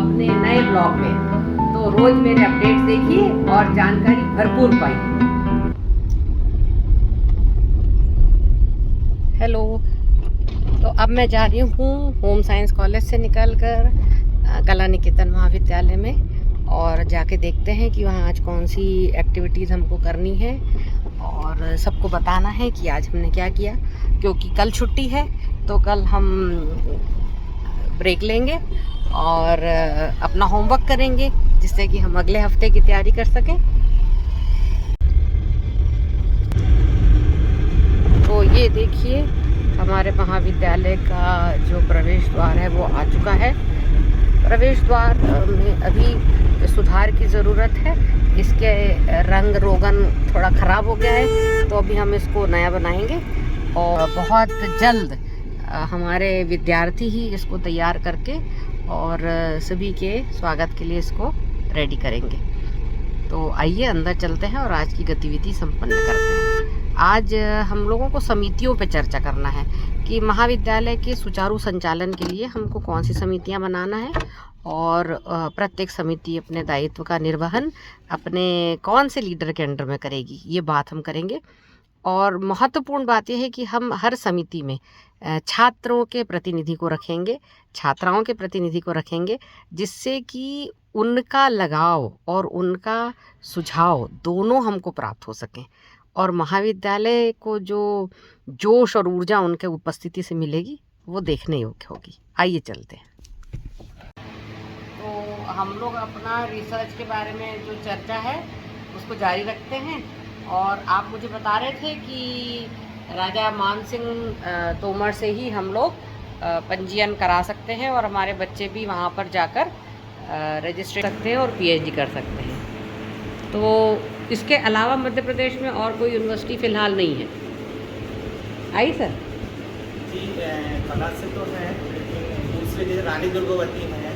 अपने नए ब्लॉग में। तो रोज मेरे अपडेट्स देखिए और जानकारी भरपूर पाइए। हेलो, तो अब मैं जा रही हूँ होम साइंस कॉलेज से निकलकर कला निकेतन महाविद्यालय में, और जाके देखते हैं कि वहाँ आज कौन सी एक्टिविटीज़ हमको करनी है और सबको बताना है कि आज हमने क्या किया। क्योंकि कल छुट्टी है तो कल हम ब्रेक लेंगे और अपना होमवर्क करेंगे, जिससे कि हम अगले हफ्ते की तैयारी कर सकें। तो ये देखिए, हमारे महाविद्यालय का जो प्रवेश द्वार है वो आ चुका है। प्रवेश द्वार में अभी सुधार की ज़रूरत है। इसके रंग रोगन थोड़ा ख़राब हो गया है, तो अभी हम इसको नया बनाएंगे और बहुत जल्द हमारे विद्यार्थी ही इसको तैयार करके और सभी के स्वागत के लिए इसको रेडी करेंगे। तो आइए अंदर चलते हैं और आज की गतिविधि संपन्न करते हैं। आज हम लोगों को समितियों पे चर्चा करना है कि महाविद्यालय के सुचारू संचालन के लिए हमको कौन सी समितियां बनाना है और प्रत्येक समिति अपने दायित्व का निर्वहन अपने कौन से लीडर के अंडर में करेगी, ये बात हम करेंगे। और महत्वपूर्ण बात यह है कि हम हर समिति में छात्रों के प्रतिनिधि को रखेंगे, छात्राओं के प्रतिनिधि को रखेंगे, जिससे कि उनका लगाव और उनका सुझाव दोनों हमको प्राप्त हो सकें और महाविद्यालय को जो जोश और ऊर्जा उनके उपस्थिति से मिलेगी वो देखने योग्य होगी। आइए चलते हैं। तो हम लोग अपना रिसर्च के बारे में जो चर्चा है उसको जारी रखते हैं। और आप मुझे बता रहे थे कि राजा मानसिंह तोमर से ही हम लोग पंजीयन करा सकते हैं और हमारे बच्चे भी वहाँ पर जाकर रजिस्टर कर सकते हैं और पीएचडी कर सकते हैं। तो इसके अलावा मध्य प्रदेश में और कोई यूनिवर्सिटी फ़िलहाल नहीं है। आई सर जी, कला से तो है, लेकिन दूसरे जैसे रानी दुर्गावती में है,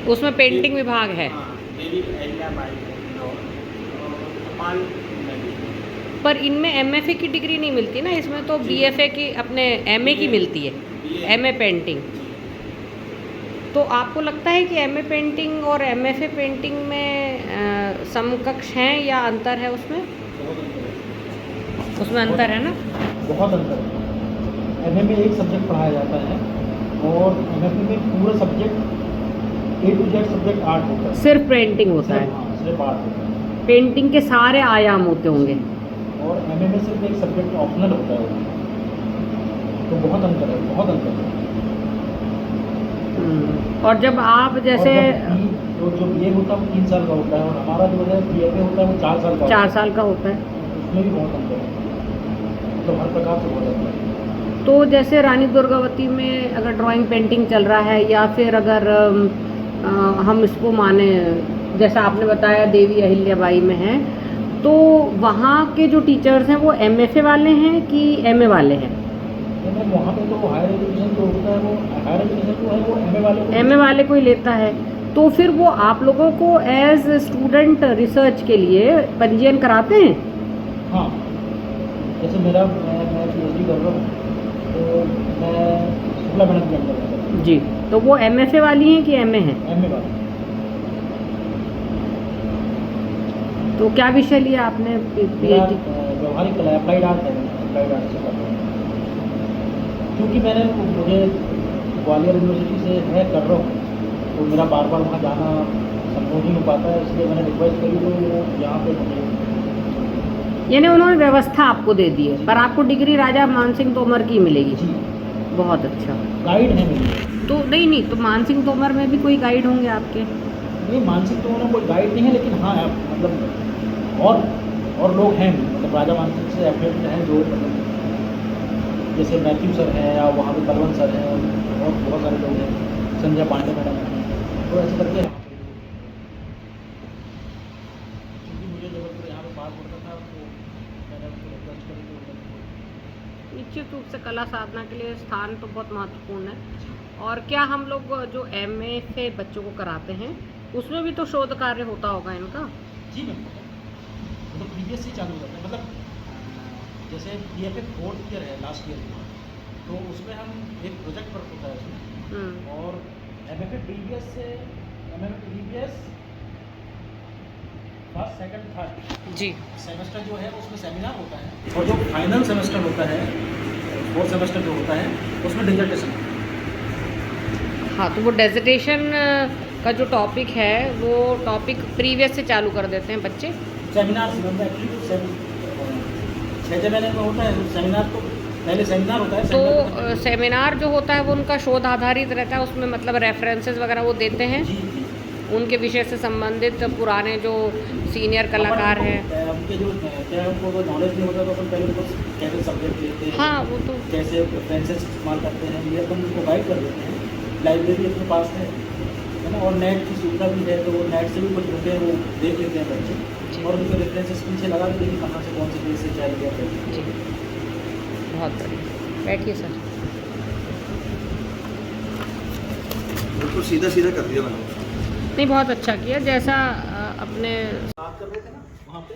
उसमें पेंटिंग विभाग है। देवी अहिल्याबाई है, और पर इनमें एमएफए की डिग्री नहीं मिलती ना, इसमें तो बीएफए की अपने एमए की मिलती है, एमए पेंटिंग। तो आपको लगता है कि एमए पेंटिंग और एमएफए पेंटिंग में समकक्ष हैं या अंतर है उसमें? उसमें अंतर है ना? बहुत अंतर है। एमए में एक सब्जेक्ट पढ़ाया जाता है और एमएफए में पूरा subject A to Z subject art होता है। सिर्फ पेंटिंग होता है? हाँ, सिर्फ आर्ट होता है। पेंटिंग के सारे आयाम होते होंगे। और एमए में सिर्फ एक सब्जेक्ट ऑप्शनल होता है, तो बहुत अंतर है, बहुत अंतर है। और जब आप जैसे जो बीए होता है वो 3 साल का होता है और हमारा जो है बीएफए होता है वो 4 साल का 4 साल का होता है, उसमें भी बहुत अंतर है, तो हर प्रकार से बहुत अंतर है। तो जैसे रानी दुर्गावती में अगर ड्राइंग पेंटिंग चल रहा है या फिर अगर हम इसको माने जैसा आपने बताया देवी अहिल्याबाई में है, तो वहाँ के जो टीचर्स हैं वो एमएफए वाले हैं कि एमए वाले हैं? वहाँ पे तो हायर एजुकेशन जो होता है वो हायर एजुकेशन जो है वो एमए वाले को ही लेता है। तो फिर वो आप लोगों को एज स्टूडेंट रिसर्च के लिए पंजीयन कराते हैं? हाँ, जैसे मैं पीएचडी कर रहा हूँ तो मैं शुक्ला मैडम के अंदर जी, तो वो एमएफए वाली हैं कि एमए हैं? एमए वाली। तो क्या विषय लिया आपने पीएचडी? व्यवहारिक कला, अप्लाइड आर्ट है, अप्लाइड आर्ट से कर रहा हूँ। क्योंकि मुझे ग्वालियर यूनिवर्सिटी से है कर रहा हूँ, तो मेरा बार बार वहाँ जाना संभव नहीं हो पाता है, इसलिए मैंने रिक्वेस्ट करी तो वो यहाँ पे मुझे, यानी उन्होंने व्यवस्था आपको दे दी है, पर आपको डिग्री राजा मानसिंह तोमर की मिलेगी। जी, बहुत अच्छा। गाइड है मेरे। तो नहीं, तो मानसिंह तोमर में भी कोई गाइड होंगे आपके? नहीं, मानसिंह तोमर में कोई गाइड नहीं है, लेकिन हाँ मतलब और लोग हैं, मतलब राजा मानसिंह से एफिलिएटेड हैं जो, मतलब जैसे मैथ्यू सर हैं या वहाँ पे बलवंत सर हैं और बहुत सारे लोग हैं, संजय पांडे मैडम हैं, तो ऐसे करके क्योंकि मुझे जबलपुर यहाँ पे पास पड़ता था तो मैंने उनको रिक्वेस्ट करी तो निश्चित रूप से कला साधना के लिए स्थान तो बहुत महत्वपूर्ण है। और क्या हम लोग जो एमए से बच्चों को कराते हैं उसमें भी तो शोध कार्य होता होगा इनका? जी मैम, तो प्रीवियस से चालू करते हैं, मतलब जैसे बीएफए 4th ईयर है लास्ट ईयर में, तो उसमें हम एक प्रोजेक्ट वर्क होता है उसमें, और एमएफए प्रीवियस से MMBBS फर्स्ट सेकंड थर्ड जी। सेमेस्टर जो है उसमें सेमिनार होता है, और जो फाइनल सेमेस्टर होता है, फोर्थ सेमेस्टर जो होता है, उसमें डिसर्टेशन। हाँ, तो वो डेजर्टेशन का जो टॉपिक है वो टॉपिक प्रीवियस से चालू कर देते हैं बच्चे। सेमिनार एक्चुअली 6 महीने में होता है सेमिनार, तो पहले सेमिनार होता है। तो सेमिनार जो होता है वो उनका शोध आधारित रहता है, उसमें मतलब रेफरेंसेस वगैरह वो देते हैं जी जी, उनके विषय से संबंधित पुराने जो सीनियर कलाकार हैं। उनके जो क्या उनको तो नॉलेज नहीं होता, तो अपन पहले उनको कैसे सब्जेक्ट लेते हैं, हाँ वो तो कैसे रेफरेंसेस इस्तेमाल करते हैं, ये अपन उनको गाइड कर देते हैं। लाइब्रेरी अपने पास है ना, और नेट की सुविधा भी है, तो वो नेट से भी कुछ बुकें वो देख लेते हैं बच्चे, और उनके रेफरेंसेस पीछे लगा देते हैं कि कहाँ से कौन से पेज से क्या लिया है। जी, बहुत बढ़िया। बैठिए सर। बिल्कुल सीधा सीधा कर दिया मैंने। नहीं, बहुत अच्छा किया, जैसा अपने बात कर रहे थे ना वहाँ पे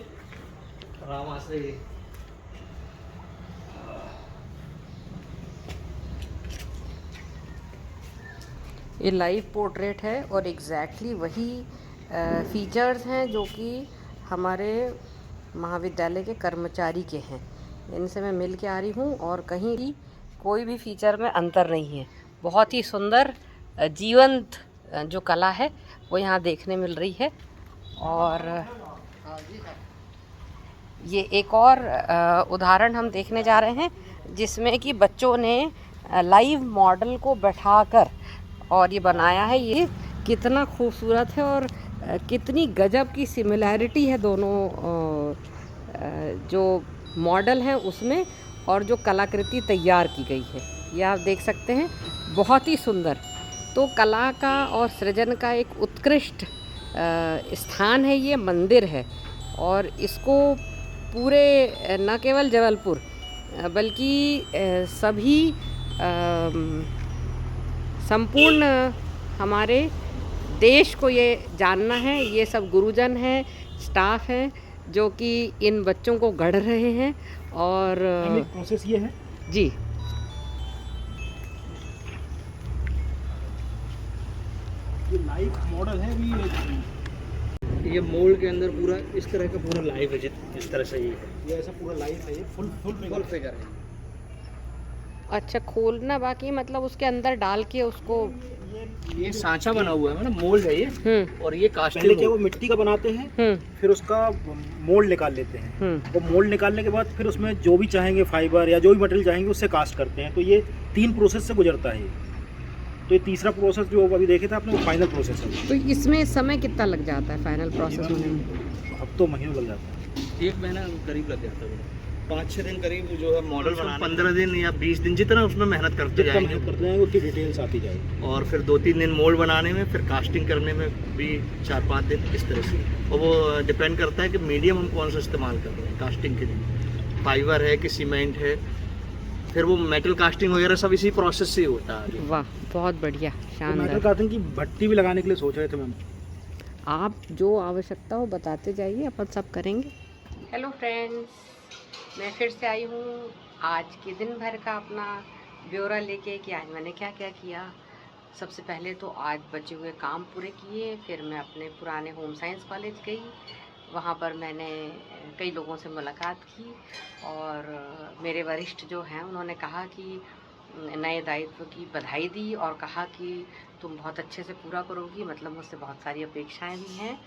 रामा से। ये लाइव पोर्ट्रेट है और एग्जैक्टली वही फीचर्स हैं जो कि हमारे महाविद्यालय के कर्मचारी के हैं। इनसे मैं मिल के आ रही हूँ और कहीं भी कोई भी फीचर में अंतर नहीं है। बहुत ही सुंदर जीवंत जो कला है वो यहाँ देखने मिल रही है। और ये एक और उदाहरण हम देखने जा रहे हैं जिसमें कि बच्चों ने लाइव मॉडल को बैठाकर और ये बनाया है। ये कितना खूबसूरत है और कितनी गजब की सिमिलैरिटी है दोनों जो मॉडल हैं उसमें और जो कलाकृति तैयार की गई है, ये आप देख सकते हैं। बहुत ही सुंदर। तो कला का और सृजन का एक उत्कृष्ट स्थान है, ये मंदिर है। और इसको पूरे न केवल जबलपुर बल्कि सभी संपूर्ण हमारे देश को ये जानना है। ये सब गुरुजन हैं, स्टाफ हैं जो कि इन बच्चों को गढ़ रहे हैं। और प्रोसेस ये है जी, ये लाइव मॉडल है भी, ये मोल्ड के अंदर पूरा इस तरह का पूरा लाइव है, जिस तरह से ये ऐसा पूरा लाइव है, ये फुल फिगर है। अच्छा, खोलना बाकी मतलब उसके अंदर डाल के उसको ये सांचा बना हुआ है ना, मोल्ड है ये, और ये कास्टिंग। पहले क्या वो मिट्टी का बनाते हैं, फिर उसका मोल्ड निकाल लेते हैं, और मोल्ड निकालने के बाद फिर उसमें जो भी चाहेंगे फाइबर या जो भी मटेरियल चाहेंगे उससे कास्ट करते हैं। तो ये 3 प्रोसेस से गुजरता है। तो ये तीसरा प्रोसेस जो अभी देखे थे आपने, वो फाइनल प्रोसेस है। तो इसमें समय कितना लग जाता है फाइनल प्रोसेस होने में? हफ्तों महीनों लग जाता है, 1 महीना करीब लग जाता है। 5-6 दिन करीब जो है मॉडल बनाने, 15 दिन या 20 दिन, जितना उसमें मेहनत करते जाएंगे उसकी डिटेल्स आती जाएगी। और फिर 2-3 दिन मोल्ड बनाने में, फिर कास्टिंग करने में भी 4-5 दिन, इस तरह से। और वो डिपेंड करता है कि मीडियम हम कौन सा इस्तेमाल कर रहे हैं कास्टिंग के लिए, फाइबर है कि सीमेंट है, फिर वो मेटल कास्टिंग वगैरह सब इसी प्रोसेस से होता है। वाह, बहुत बढ़िया, शानदार। मेटल कास्टिंग की भट्टी भी लगाने के लिए सोच रहे थे मैम। आप जो आवश्यकता हो बताते जाइए, अपन सब करेंगे। हेलो फ्रेंड्स, मैं फिर से आई हूँ आज के दिन भर का अपना ब्यौरा लेके कि आज मैंने क्या क्या किया। सबसे पहले तो आज बचे हुए काम पूरे किए, फिर मैं अपने पुराने होम साइंस कॉलेज गई। वहाँ पर मैंने कई लोगों से मुलाकात की और मेरे वरिष्ठ जो हैं उन्होंने कहा कि नए दायित्व की बधाई दी और कहा कि तुम बहुत अच्छे से पूरा करोगी, मतलब मुझसे बहुत सारी अपेक्षाएं भी हैं।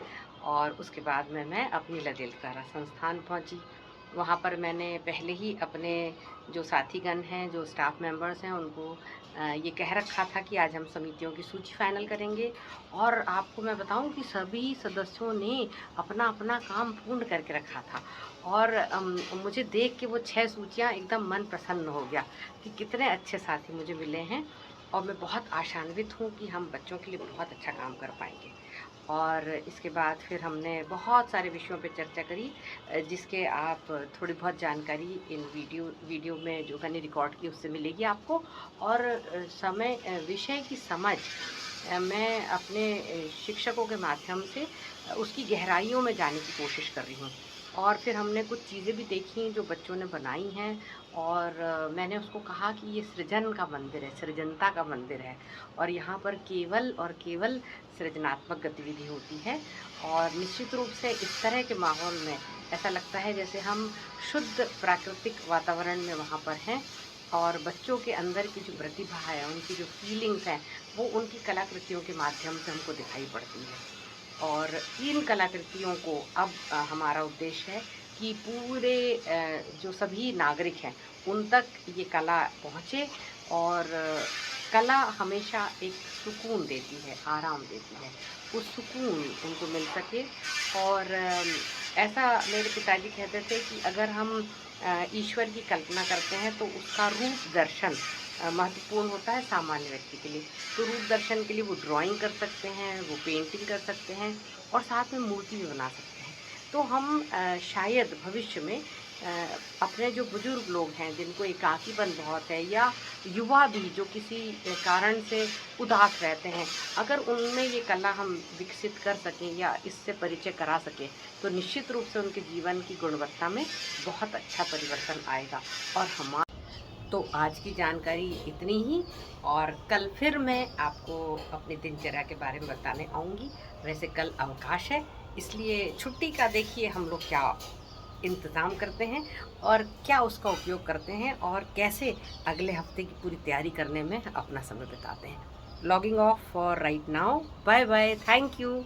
और उसके बाद में मैं अपनी ललितकला संस्थान पहुंची। वहाँ पर मैंने पहले ही अपने जो साथीगण हैं, जो स्टाफ मेंबर्स हैं, उनको ये कह रखा था कि आज हम समितियों की सूची फाइनल करेंगे। और आपको मैं बताऊं कि सभी सदस्यों ने अपना अपना काम पूर्ण करके रखा था। और मुझे देख के वो 6 सूचियाँ एकदम मन प्रसन्न हो गया कि कितने अच्छे साथी मुझे मिले हैं। और मैं बहुत आशान्वित हूँ कि हम बच्चों के लिए बहुत अच्छा काम कर पाएंगे। और इसके बाद फिर हमने बहुत सारे विषयों पे चर्चा करी, जिसके आप थोड़ी बहुत जानकारी इन वीडियो में जो मैंने रिकॉर्ड की उससे मिलेगी आपको। और विषय की समझ मैं अपने शिक्षकों के माध्यम से उसकी गहराइयों में जाने की कोशिश कर रही हूँ। और फिर हमने कुछ चीज़ें भी देखी जो बच्चों ने बनाई हैं, और मैंने उसको कहा कि ये सृजन का मंदिर है, सृजनता का मंदिर है, और यहाँ पर केवल और केवल सृजनात्मक गतिविधि होती है। और निश्चित रूप से इस तरह के माहौल में ऐसा लगता है जैसे हम शुद्ध प्राकृतिक वातावरण में वहाँ पर हैं, और बच्चों के अंदर की जो प्रतिभा है, उनकी जो फीलिंग्स हैं, वो उनकी कलाकृतियों के माध्यम से हमको दिखाई पड़ती है। और इन कलाकृतियों को अब हमारा उद्देश्य है कि पूरे जो सभी नागरिक हैं उन तक ये कला पहुँचे, और कला हमेशा एक सुकून देती है, आराम देती है, उस सुकून उनको मिल सके। और ऐसा मेरे पिताजी कहते थे कि अगर हम ईश्वर की कल्पना करते हैं तो उसका रूप दर्शन महत्वपूर्ण होता है सामान्य व्यक्ति के लिए। तो रूप दर्शन के लिए वो ड्राइंग कर सकते हैं, वो पेंटिंग कर सकते हैं, और साथ में मूर्ति भी बना सकते हैं। तो हम शायद भविष्य में अपने जो बुजुर्ग लोग हैं जिनको एकाकीपन बहुत है, या युवा भी जो किसी कारण से उदास रहते हैं, अगर उनमें ये कला हम विकसित कर सकें या इससे परिचय करा सकें, तो निश्चित रूप से उनके जीवन की गुणवत्ता में बहुत अच्छा परिवर्तन आएगा। और तो आज की जानकारी इतनी ही, और कल फिर मैं आपको अपनी दिनचर्या के बारे में बताने आऊँगी। वैसे कल अवकाश है, इसलिए छुट्टी का देखिए हम लोग क्या इंतज़ाम करते हैं और क्या उसका उपयोग करते हैं, और कैसे अगले हफ्ते की पूरी तैयारी करने में अपना समय बिताते हैं। Logging off for right now, bye bye, thank you.